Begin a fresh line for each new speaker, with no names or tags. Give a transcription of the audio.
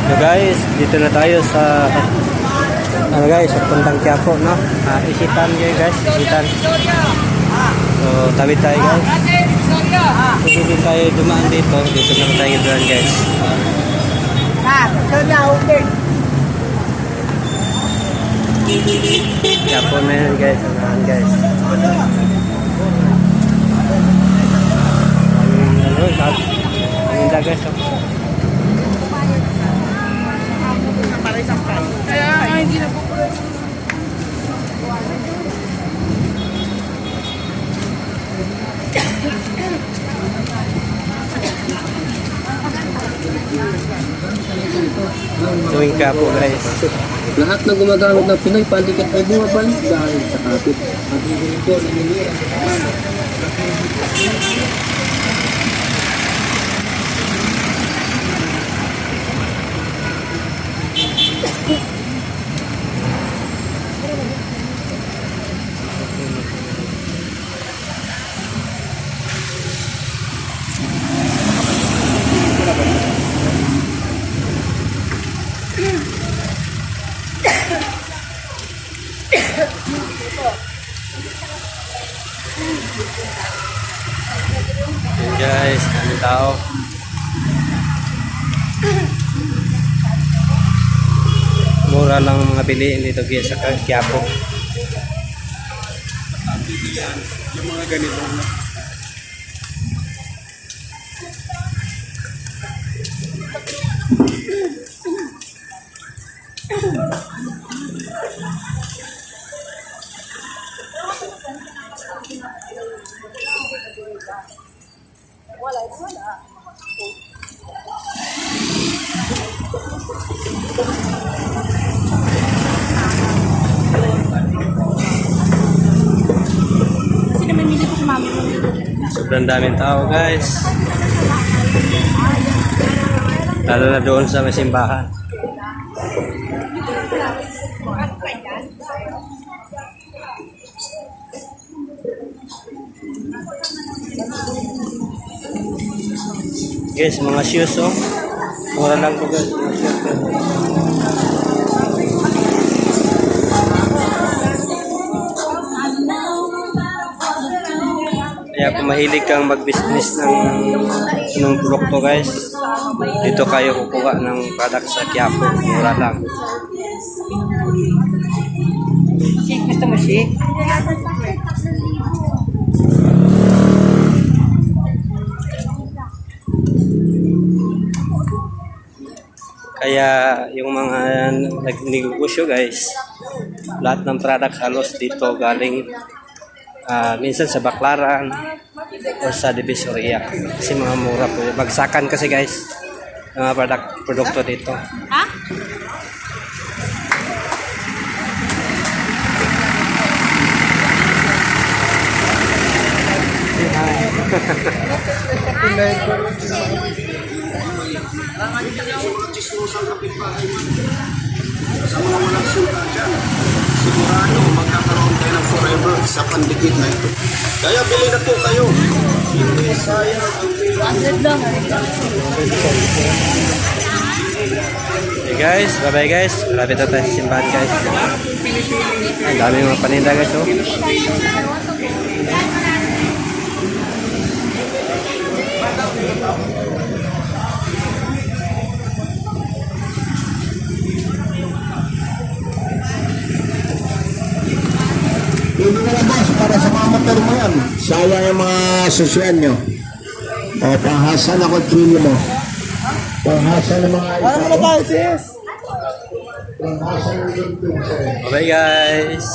So guys, dito na tayo sa ano guys, sa Puntang Quiapo, no? Isitan guys, isitan. So, tabi tayo guys. So, hindi tayo dumaan dito. Dito naman tayo dumaan guys. Quiapo na yun guys. Sanahan guys. Ang guys.
Hindi na po.
Tuwing Quiapo guys.
Lahat na gumagamit ng Pinoy, pandikat ay bumabalik dahil sa kapit. At hindi ko ninira.
Yun guys, daming tao. Mura lang mga bilihin dito guys sa Quiapo.
Yung mga ganito na.
Sobrang daming tao guys. Lalo na doon sa may simbahan. Guys, mga shoes oh. Mura lang po guys. Mga shoes, kaya kung mahilig kang mag-business ng produkto guys, dito kayo kukuha ng product sa Quiapo. Mura lang.
Gusto mo shake?
Kaya yung mga nagnegosyo guys, lahat ng product halos dito galing minsan sa Baclaran o sa Divisoria. Kasi mga mura po. Bagsakan kasi guys ng mga produkto dito.
Ha?
Sa mga walang suka dyan, sigurado magkakaroon tayo ng forever sa pandikit na ito. Kaya bili na po kayo. Hindi sayang ang pila.
Okay guys, bye bye guys. Malapit na tayo sa simbahan guys. Ang dami mga paninda guys oh.
Hindi mo na boss, para sa mga motor mo yan. Sayang yung mga susyan nyo. O, panghasan ako chili mo. Panghasan ng mga ito. Ano na tayo, sis? Panghasan ng
Bye bye guys.